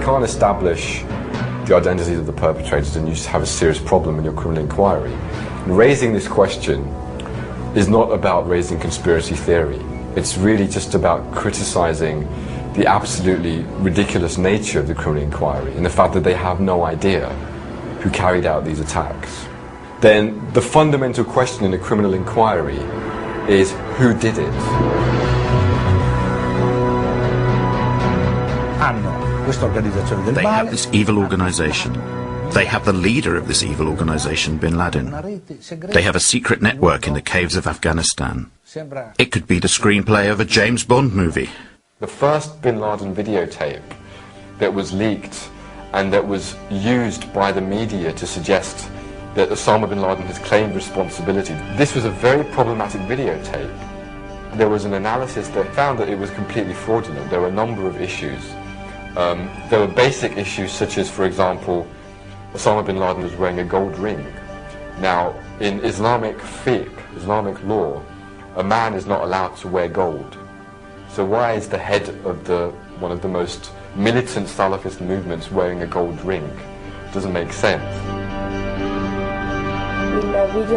can't establish the identities of the perpetrators, and you have a serious problem in your criminal inquiry. And raising this question is not about raising conspiracy theory. It's really just about criticizing the absolutely ridiculous nature of the criminal inquiry and the fact that they have no idea who carried out these attacks. Then the fundamental question in a criminal inquiry is who did it? They have this evil organization. They have the leader of this evil organization, bin Laden. They have a secret network in the caves of Afghanistan. It could be the screenplay of a James Bond movie. The first bin Laden videotape that was leaked and that was used by the media to suggest that Osama bin Laden has claimed responsibility. This was a very problematic videotape. There was an analysis that found that it was completely fraudulent. There were a number of issues. There were basic issues such as, for example, Osama bin Laden was wearing a gold ring. Now, in Islamic fiqh, Islamic law, a man is not allowed to wear gold. So why is the head of one of the most militant Salafist movements wearing a gold ring? Doesn't make sense.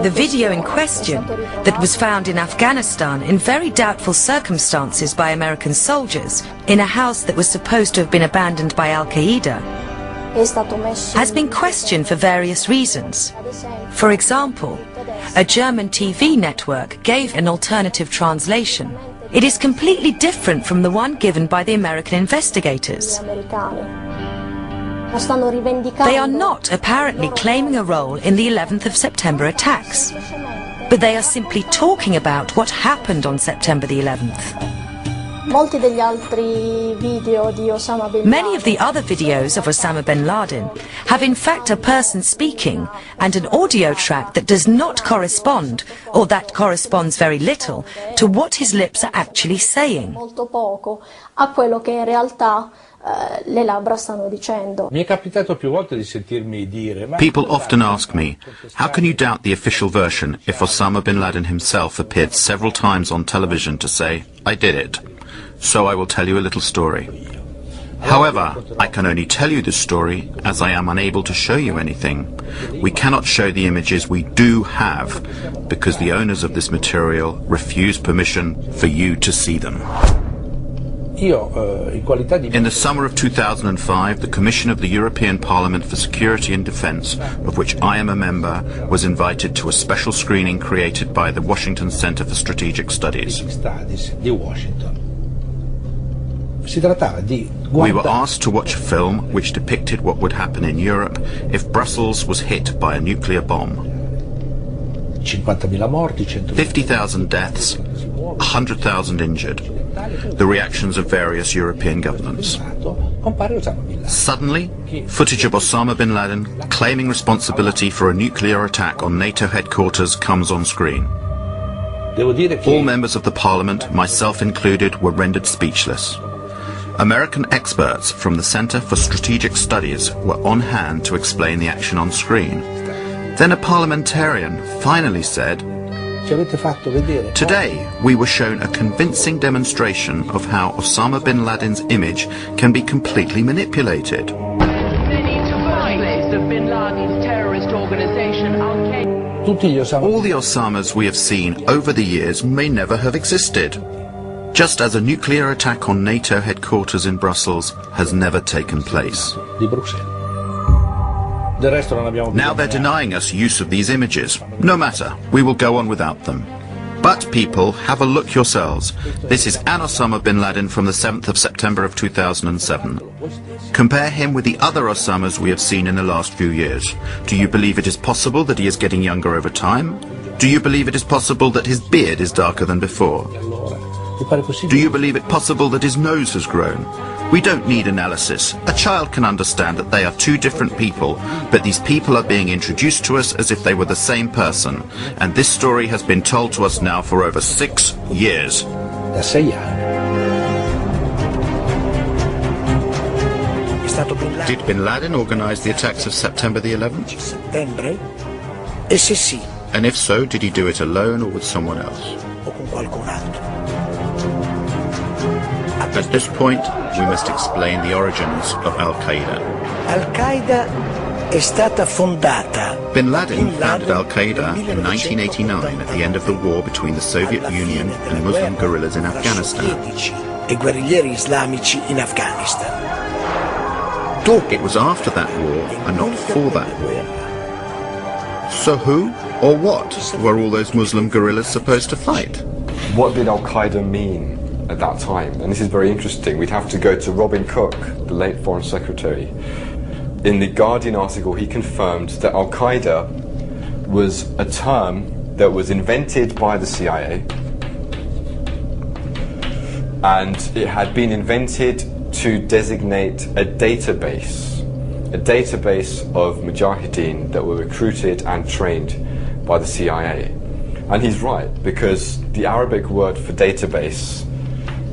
The video in question, that was found in Afghanistan in very doubtful circumstances by American soldiers, in a house that was supposed to have been abandoned by Al-Qaeda, has been questioned for various reasons. For example, a German TV network gave an alternative translation. It is completely different from the one given by the American investigators. They are not apparently claiming a role in the 11th of September attacks, but they are simply talking about what happened on September the 11th. Many of the other videos of Osama bin Laden have in fact a person speaking and an audio track that does not correspond, or that corresponds very little, to what his lips are actually saying. People often ask me, how can you doubt the official version if Osama bin Laden himself appeared several times on television to say, I did it? So I will tell you a little story. However, I can only tell you this story as I am unable to show you anything. We cannot show the images we do have because the owners of this material refuse permission for you to see them. In the summer of 2005, the Commission of the European Parliament for Security and Defence, of which I am a member, was invited to a special screening created by the Washington Center for Strategic Studies. We were asked to watch a film which depicted what would happen in Europe if Brussels was hit by a nuclear bomb. 50,000 deaths, 100,000 injured. The reactions of various European governments. Suddenly, footage of Osama bin Laden claiming responsibility for a nuclear attack on NATO headquarters comes on screen. All members of the Parliament, myself included, were rendered speechless. American experts from the Center for Strategic Studies were on hand to explain the action on screen. Then a parliamentarian finally said, "Today we were shown a convincing demonstration of how Osama bin Laden's image can be completely manipulated." All the Osamas we have seen over the years may never have existed. Just as a nuclear attack on NATO headquarters in Brussels has never taken place. Now they're denying us use of these images. No matter, we will go on without them. But people, have a look yourselves. This is an Osama bin Laden from the 7th of September of 2007. Compare him with the other Osamas we have seen in the last few years. Do you believe it is possible that he is getting younger over time? Do you believe it is possible that his beard is darker than before? Do you believe it possible that his nose has grown? We don't need analysis. A child can understand that they are two different people, but these people are being introduced to us as if they were the same person. And this story has been told to us now for over 6 years. Did bin Laden organize the attacks of September the 11th? And if so, did he do it alone or with someone else? At this point, we must explain the origins of Al-Qaeda. Al-Qaeda è stata fondata. Bin Laden founded Al-Qaeda in 1989 at the end of the war between the Soviet Union and Muslim guerrillas in Afghanistan. E guerriglieri islamici in Afghanistan. It was after that war and not for that war. So who or what were all those Muslim guerrillas supposed to fight? What did Al-Qaeda mean at that time? And this is very interesting. We'd have to go to Robin Cook, the late Foreign Secretary. In the Guardian article, he confirmed that Al-Qaeda was a term that was invented by the CIA, and it had been invented to designate a database of mujahideen that were recruited and trained by the CIA. And he's right, because the Arabic word for database,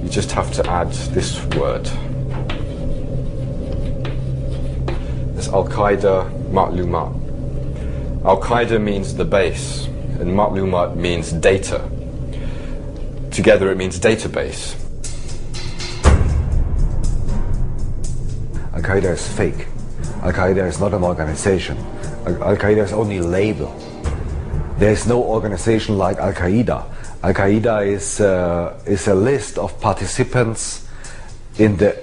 you just have to add this word. It's Al-Qaeda Ma'lumat. Al-Qaeda means the base, and Ma'lumat means data. Together it means database. Al-Qaeda is fake. Al-Qaeda is not an organization. Al-Qaeda is only a label. There is no organization like Al-Qaeda. Al-Qaeda is a list of participants in the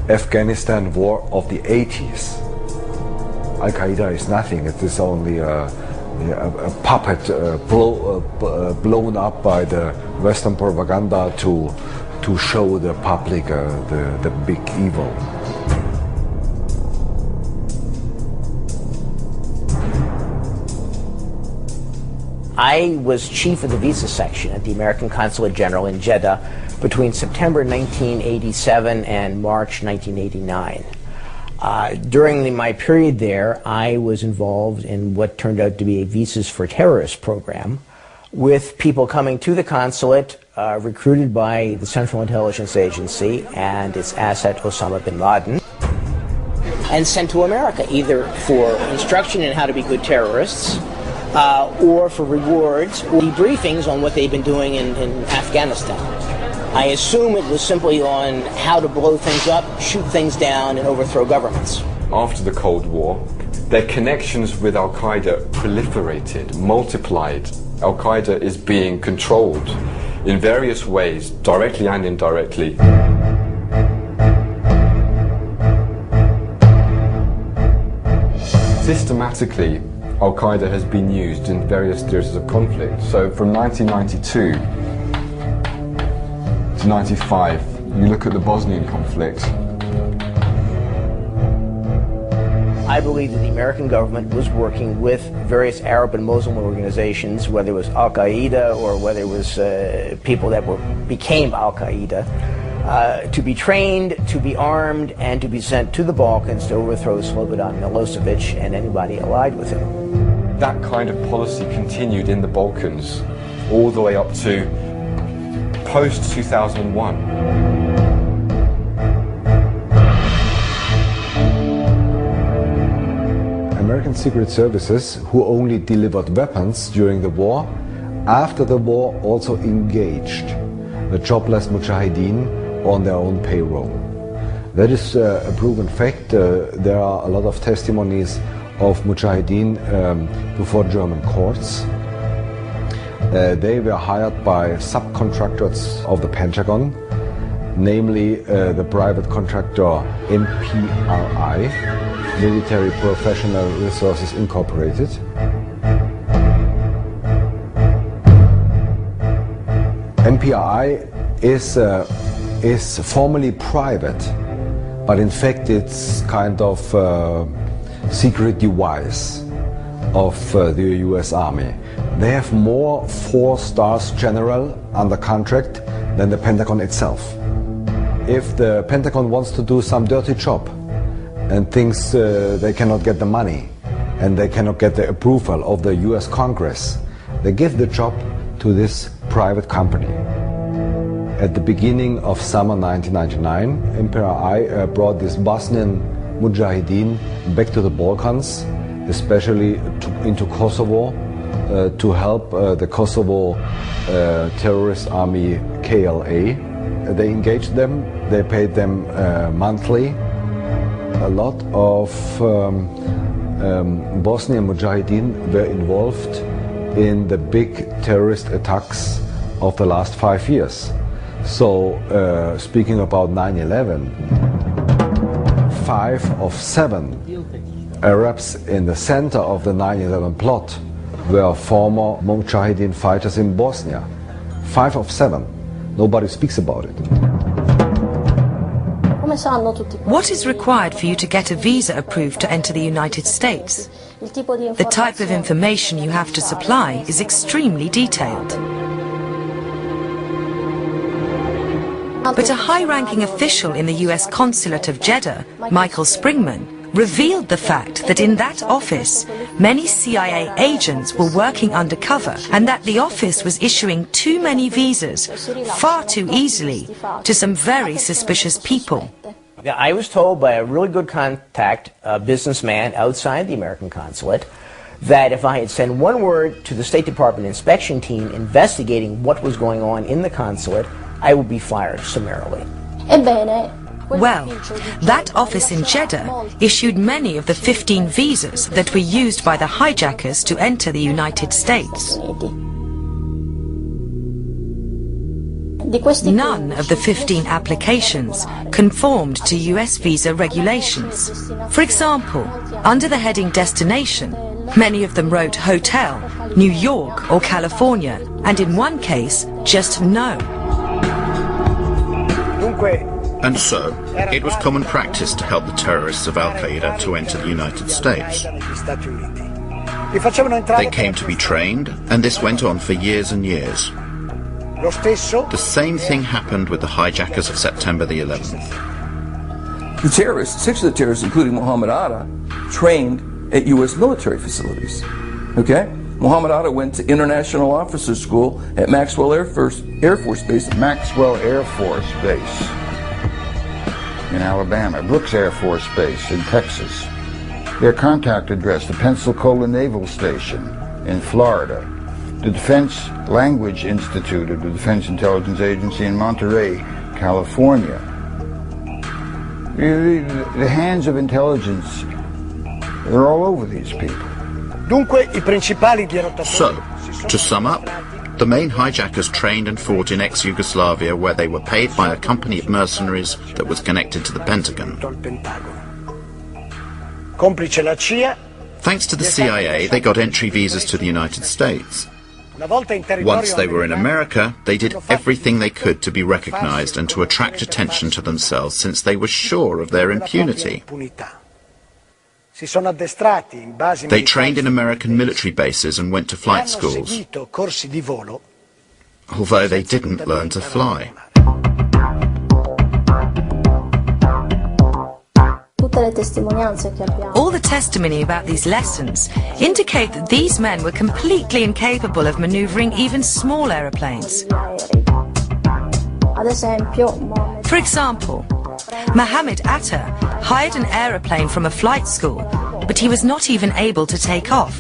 Afghanistan war of the 80s. Al-Qaeda is nothing. It is only a puppet blown up by the Western propaganda to show the public the big evil. I was chief of the visa section at the American Consulate General in Jeddah between September 1987 and March 1989. During my period there, I was involved in what turned out to be a Visas for Terrorists program with people coming to the consulate, recruited by the Central Intelligence Agency and its asset Osama bin Laden, and sent to America, either for instruction in how to be good terrorists, or for rewards or debriefings on what they've been doing in Afghanistan. I assume it was simply on how to blow things up, shoot things down, and overthrow governments. After the Cold War, their connections with Al-Qaeda proliferated, multiplied. Al-Qaeda is being controlled in various ways, directly and indirectly. Systematically, Al-Qaeda has been used in various theatres of conflict. So from 1992 to 95, you look at the Bosnian conflict. I believe that the American government was working with various Arab and Muslim organizations, whether it was Al-Qaeda or whether it was people that became Al-Qaeda, to be trained, to be armed, and to be sent to the Balkans to overthrow Slobodan Milosevic and anybody allied with him. That kind of policy continued in the Balkans all the way up to post-2001. American Secret Services, who only delivered weapons during the war, after the war also engaged the jobless mujahideen on their own payroll. That is a proven fact. There are a lot of testimonies of mujahideen before German courts. They were hired by subcontractors of the Pentagon, namely the private contractor MPRI, Military Professional Resources Incorporated. MPRI is formally private, but in fact it's kind of secret device of the US Army. They have more 4-star general under contract than the Pentagon itself. If the Pentagon wants to do some dirty job and thinks they cannot get the money and they cannot get the approval of the US Congress, they give the job to this private company. At the beginning of summer 1999, MPRI brought this Bosnian mujahideen back to the Balkans, especially into Kosovo, to help the Kosovo terrorist army KLA. They engaged them They paid them monthly. A lot of Bosnian Mujahideen were involved in the big terrorist attacks of the last 5 years. So, speaking about 9/11, 5 of 7 Arabs in the center of the 9/11 plot were former Mujahideen fighters in Bosnia. 5 of 7. Nobody speaks about it. What is required for you to get a visa approved to enter the United States? The type of information you have to supply is extremely detailed. But a high-ranking official in the US consulate of Jeddah, Michael Springman, revealed the fact that in that office, many CIA agents were working undercover and that the office was issuing too many visas far too easily to some very suspicious people. I was told by a really good contact, a businessman outside the American consulate, that if I had sent one word to the State Department inspection team investigating what was going on in the consulate, I would be fired summarily. Well, that office in Jeddah issued many of the 15 visas that were used by the hijackers to enter the United States. None of the 15 applications conformed to US visa regulations. For example, under the heading Destination, many of them wrote Hotel, New York or California, and in one case, just no. And so, it was common practice to help the terrorists of Al-Qaeda to enter the United States. They came to be trained, and this went on for years and years. The same thing happened with the hijackers of September the 11th. The terrorists, 6 of the terrorists, including Muhammad Atta, trained at U.S. military facilities. Okay? Muhammad Atta went to International Officers School at Maxwell Air Force Base. Maxwell Air Force Base in Alabama, Brooks Air Force Base in Texas. Their contact address, the Pensacola Naval Station in Florida, the Defense Language Institute of the Defense Intelligence Agency in Monterey, California. The hands of intelligence, they're all over these people. So, to sum up, the main hijackers trained and fought in ex-Yugoslavia where they were paid by a company of mercenaries that was connected to the Pentagon. Thanks to the CIA, they got entry visas to the United States. Once they were in America, they did everything they could to be recognized and to attract attention to themselves since they were sure of their impunity. They trained in American military bases and went to flight schools, although they didn't learn to fly. All the testimony about these lessons indicate that these men were completely incapable of maneuvering even small aeroplanes. For example, Mohammed Atta hired an aeroplane from a flight school, but he was not even able to take off.